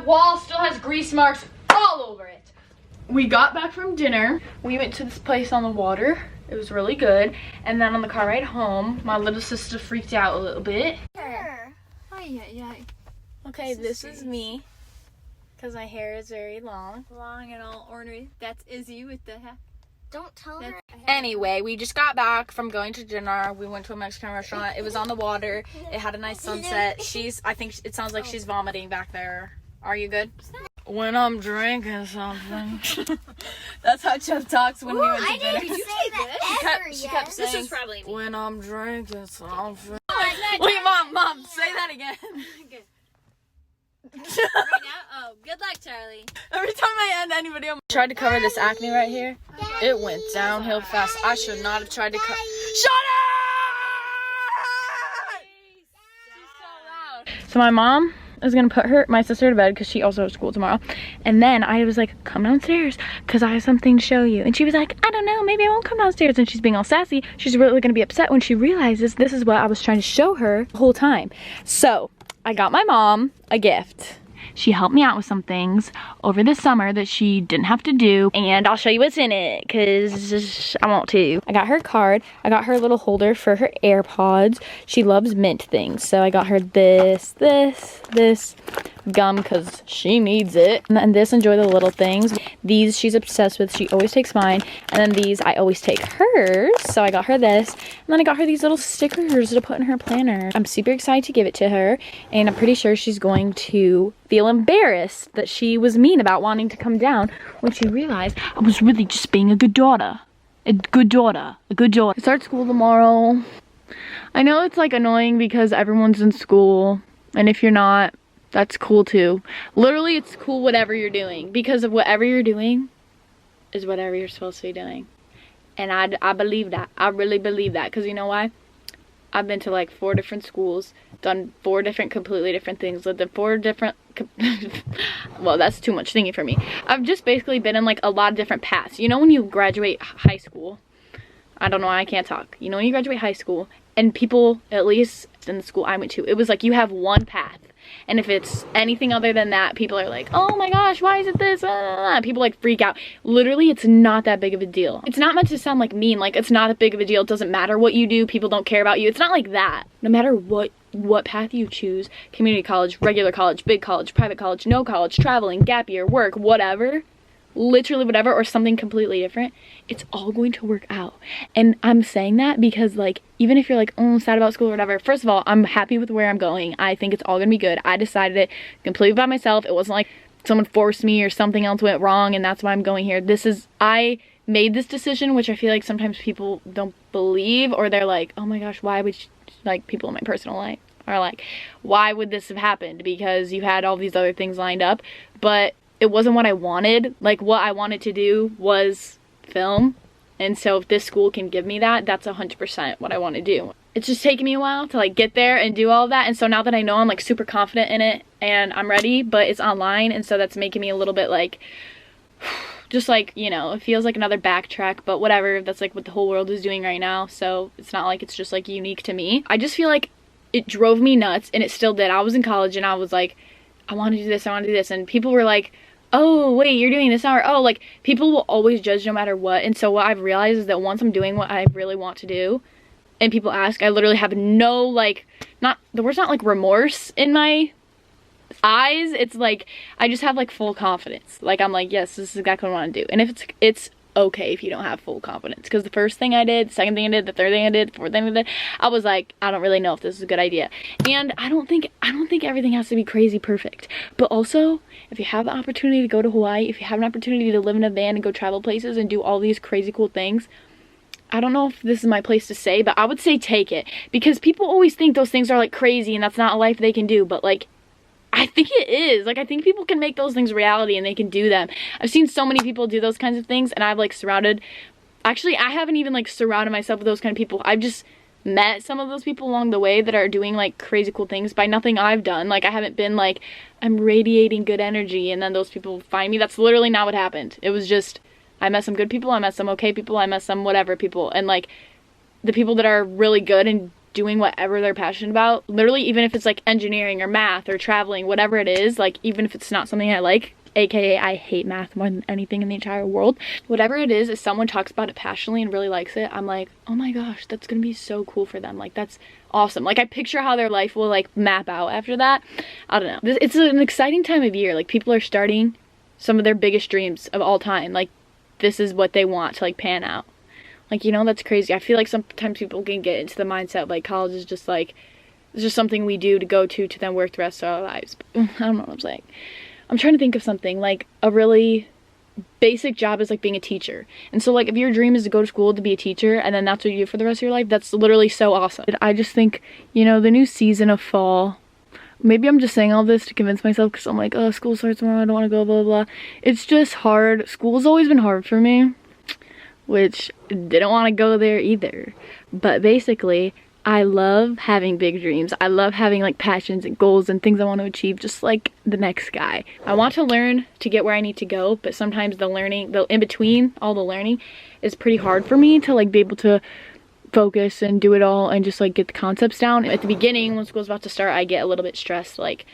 wall still has grease marks all over it. We got back from dinner. We went to this place on the water. It was really good. And then on the car ride home, my little sister freaked out a little bit. Okay, this is me. Because my hair is very long. Long and all ornery. That's Izzy with the hat. Don't tell her. Anyway, we just got back from going to dinner. We went to a Mexican restaurant. It was on the water. It had a nice sunset. I think it sounds like she's vomiting back there. Are you good? When I'm drinking something. That's how Chuck talks when we went to dinner. Did you say that She kept saying, This is probably me. when I'm drinking something. Oh, Wait, Mom, say that again. Okay. Right now? Oh, good luck, Charlie. Every time I end any video, I tried to cover this acne right here. It went downhill fast. I should not have tried to Shut up! She's so loud. So my mom is gonna put my sister to bed because she also has school tomorrow. And then I was like, come downstairs because I have something to show you. And she was like, I don't know, maybe I won't come downstairs. And she's being all sassy. She's really gonna be upset when she realizes this is what I was trying to show her the whole time. So I got my mom a gift. She helped me out with some things over the summer that she didn't have to do, and I'll show you what's in it because I want to. I got her a card. I got her a little holder for her AirPods. She loves mint things, so I got her this gum because she needs it, and this Enjoy the Little Things. These she's obsessed with. She always takes mine, and then these I always take hers, so I got her this, and then I got her these little stickers to put in her planner. I'm super excited to give it to her, and I'm pretty sure she's going to feel embarrassed that she was mean about wanting to come down when she realized I was really just being a good daughter. A good daughter. I start school tomorrow. I know it's like annoying because everyone's in school, and if you're not, that's cool too. Literally, it's cool whatever you're doing, because of whatever you're doing is whatever you're supposed to be doing. And I believe that. I really believe that, because you know why? I've been to like 4 different schools, done 4 different completely different things, lived in 4 different well, that's too much thinking for me. I've just basically been in like a lot of different paths. You know when you graduate high school, I don't know why I can't talk. You know when you graduate high school, and people, at least in the school I went to, it was like you have one path. And if it's anything other than that, people are like, oh my gosh, why is it this? People like freak out. Literally, it's not that big of a deal. It's not meant to sound like mean, like it's not that big of a deal. It doesn't matter what you do. People don't care about you. It's not like that. No matter what path you choose, community college, regular college, big college, private college, no college, traveling, gap year, work, whatever, literally whatever, or something completely different, it's all going to work out. And I'm saying that because like, even if you're like, oh, I'm sad about school or whatever, first of all, I'm happy with where I'm going. I think it's all gonna be good. I decided it completely by myself. It wasn't like someone forced me or something else went wrong and that's why I'm going here. I made this decision, which I feel like sometimes people don't believe, or they're like, oh my gosh, why would you, like people in my personal life are like, why would this have happened? Because you had all these other things lined up, but it wasn't what I wanted. Like what I wanted to do was film. And so if this school can give me that, that's 100% what I want to do. It's just taken me a while to like get there and do all of that. And so now that I know, I'm like super confident in it and I'm ready, but it's online. And so that's making me a little bit like, just like, you know, it feels like another backtrack, but whatever. That's like what the whole world is doing right now. So it's not like it's just like unique to me. I just feel like it drove me nuts, and it still did. I was in college and I was like, I want to do this, I want to do this. And people were like, oh wait, you're doing this now, or oh, like people will always judge no matter what. And so what I've realized is that once I'm doing what I really want to do and people ask, I literally have no like, not the word's not like remorse in my eyes. It's like I just have like full confidence. Like I'm like, yes, this is exactly what I want to do. And if it's okay if you don't have full confidence, because the first thing I did, the second thing I did, the third thing I did, the fourth thing I did, I was like, I don't really know if this is a good idea. And I don't think everything has to be crazy perfect, but also if you have the opportunity to go to Hawaii, if you have an opportunity to live in a van and go travel places and do all these crazy cool things, I don't know if this is my place to say, but I would say take it, because people always think those things are like crazy and that's not a life they can do, but like I think it is. Like I think people can make those things reality and they can do them. I've seen so many people do those kinds of things, and I've like actually I haven't even like surrounded myself with those kind of people. I've just met some of those people along the way that are doing like crazy cool things by nothing I've done. Like I haven't been like, I'm radiating good energy and then those people find me. That's literally not what happened. It was just, I met some good people, I met some okay people, I met some whatever people, and like the people that are really good and doing whatever they're passionate about. Literally, even if it's like engineering or math or traveling, whatever it is, like even if it's not something I like, aka I hate math more than anything in the entire world, whatever it is, if someone talks about it passionately and really likes it, I'm like, oh my gosh, that's gonna be so cool for them. Like, that's awesome. Like, I picture how their life will like map out after that. I don't know. It's an exciting time of year. Like, people are starting some of their biggest dreams of all time. Like, this is what they want to like pan out. Like, you know, that's crazy. I feel like sometimes people can get into the mindset of like college is just like, it's just something we do to go to then work the rest of our lives. I don't know what I'm saying. I'm trying to think of something like a really basic job is like being a teacher. And so like if your dream is to go to school to be a teacher and then that's what you do for the rest of your life, that's literally so awesome. I just think, you know, the new season of fall, maybe I'm just saying all this to convince myself because I'm like, oh, school starts tomorrow, I don't want to go, blah, blah, blah. It's just hard. School's always been hard for me, which didn't want to go there either. But basically, I love having big dreams. I love having like passions and goals and things I want to achieve, just like the next guy. I want to learn to get where I need to go, but sometimes the learning, the in between all the learning is pretty hard for me to like be able to focus and do it all and just like get the concepts down. At the beginning, when school's about to start, I get a little bit stressed. Like,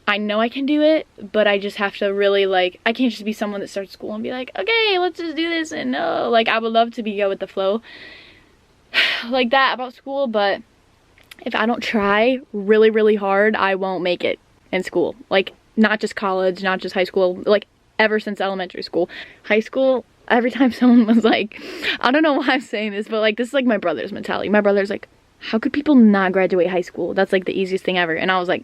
I know I can do it, but I just have to really like, I can't just be someone that starts school and be like, okay, let's just do this. And no, like I would love to go with the flow like that about school, but if I don't try really, really hard, I won't make it in school. Like, not just college, not just high school, like ever since elementary school. High school, every time someone was like, I don't know why I'm saying this, but like this is like my brother's mentality. My brother's like, how could people not graduate high school? That's like the easiest thing ever. And I was like,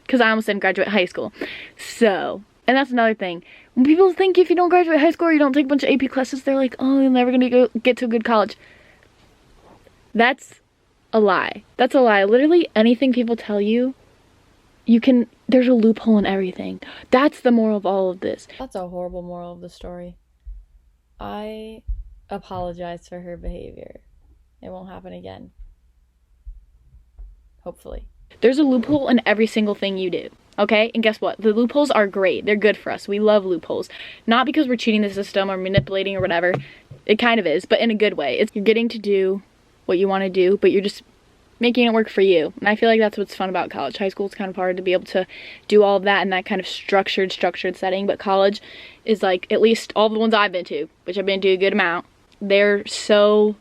because I almost didn't graduate high school. So, and that's another thing. When people think if you don't graduate high school or you don't take a bunch of AP classes, they're like, oh, you're never gonna get to a good college. That's a lie. That's a lie. Literally anything people tell you, there's a loophole in everything. That's the moral of all of this. That's a horrible moral of the story. I apologize for her behavior. It won't happen again. Hopefully. There's a loophole in every single thing you do. Okay, and guess what? The loopholes are great. They're good for us. We love loopholes. Not because we're cheating the system or manipulating or whatever. It kind of is, but in a good way. You're getting to do what you want to do, but you're just making it work for you. And I feel like that's what's fun about college. High school is kind of hard to be able to do all of that in that kind of structured setting, but college is like, at least all the ones I've been to, which I've been to a good amount, they're so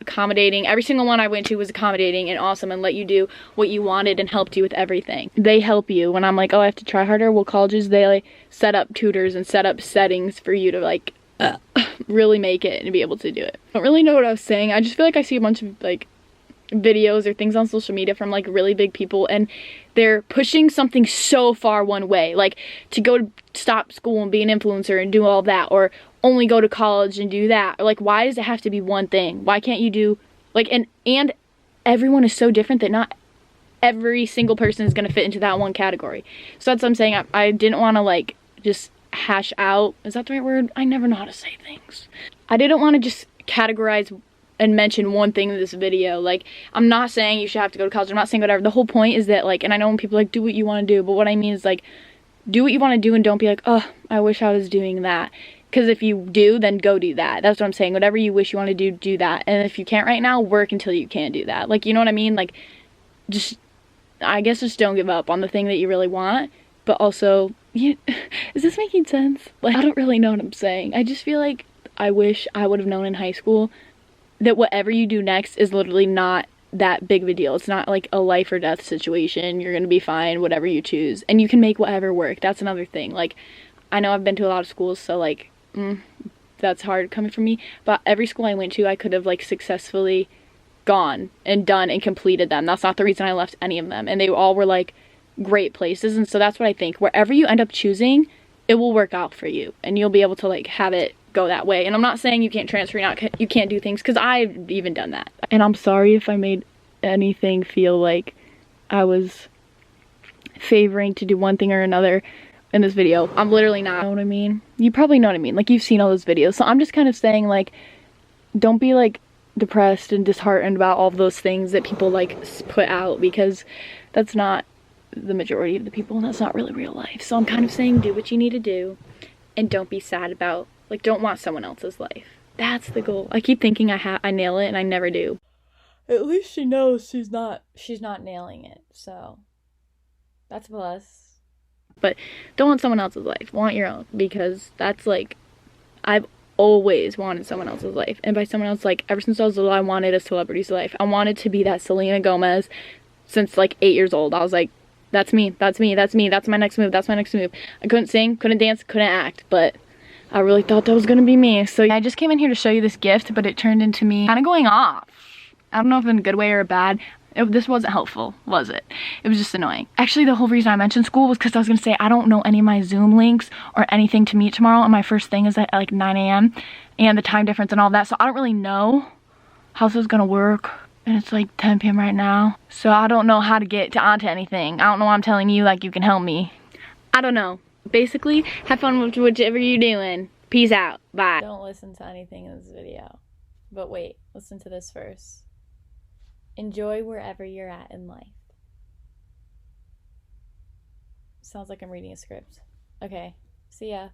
accommodating. Every single one I went to was accommodating and awesome and let you do what you wanted and helped you with everything. They help you. When I'm like, oh, I have to try harder, well, colleges, they like set up tutors and set up settings for you to like really make it and be able to do it. I don't really know what I was saying. I just feel like I see a bunch of like videos or things on social media from like really big people and they're pushing something so far one way, like to go to stop school and be an influencer and do all that, or only go to college and do that. Or like, why does it have to be one thing? Why can't you do like, and everyone is so different that not every single person is going to fit into that one category. So that's what I'm saying. I didn't want to like just hash out, is that the right word? I never know how to say things. I didn't want to just categorize and mention one thing in this video. Like, I'm not saying you should have to go to college. I'm not saying whatever. The whole point is that like, and I know when people like do what you want to do, but what I mean is like, do what you want to do and don't be like, oh, I wish I was doing that. Because if you do, then go do that. That's what I'm saying. Whatever you wish you want to do, do that. And if you can't right now, work until you can do that. Like, you know what I mean? Like, just, I guess just don't give up on the thing that you really want. But also, is this making sense? Like, I don't really know what I'm saying. I just feel like I wish I would have known in high school that whatever you do next is literally not that big of a deal. It's not like a life or death situation. You're going to be fine, whatever you choose. And you can make whatever work. That's another thing. Like, I know I've been to a lot of schools, so like, that's hard coming from me, but every school I went to, I could have like successfully gone and done and completed them. That's not the reason I left any of them, and they all were like great places. And so that's what I think, wherever you end up choosing, it will work out for you and you'll be able to like have it go that way. And I'm not saying you can't transfer, you can't do things, because I've even done that. And I'm sorry if I made anything feel like I was favoring to do one thing or another in this video. I'm literally not. You know what I mean? You probably know what I mean. Like, you've seen all those videos. So I'm just kind of saying, like, don't be like depressed and disheartened about all of those things that people like put out, because that's not the majority of the people and that's not really real life. So I'm kind of saying, do what you need to do and don't be sad about, like, don't want someone else's life. That's the goal. I keep thinking I nail it and I never do. at least she knows she's not nailing it, so that's a plus. But don't want someone else's life, want your own, because that's like, I've always wanted someone else's life, and by someone else, like, ever since I was little, I wanted a celebrity's life. I wanted to be that Selena Gomez since like 8 years old. I was like, that's me, that's me, that's me, that's my next move, that's my next move. I couldn't sing, couldn't dance, couldn't act, but I really thought that was gonna be me. So I just came in here to show you this gift, but it turned into me kind of going off. I don't know if in a good way or a bad. This wasn't helpful, was it? It was just annoying. Actually, the whole reason I mentioned school was because I was gonna say I don't know any of my Zoom links or anything to meet tomorrow, and my first thing is at like 9 a.m. and the time difference and all that, so I don't really know how this is gonna work. And it's like 10 p.m. right now, so I don't know how to get onto anything. I don't know why I'm telling you like you can help me. I don't know. Basically, have fun with whichever you're doing. Peace out. Bye. Don't listen to anything in this video. But wait, listen to this first. Enjoy wherever you're at in life. Sounds like I'm reading a script. Okay, see ya.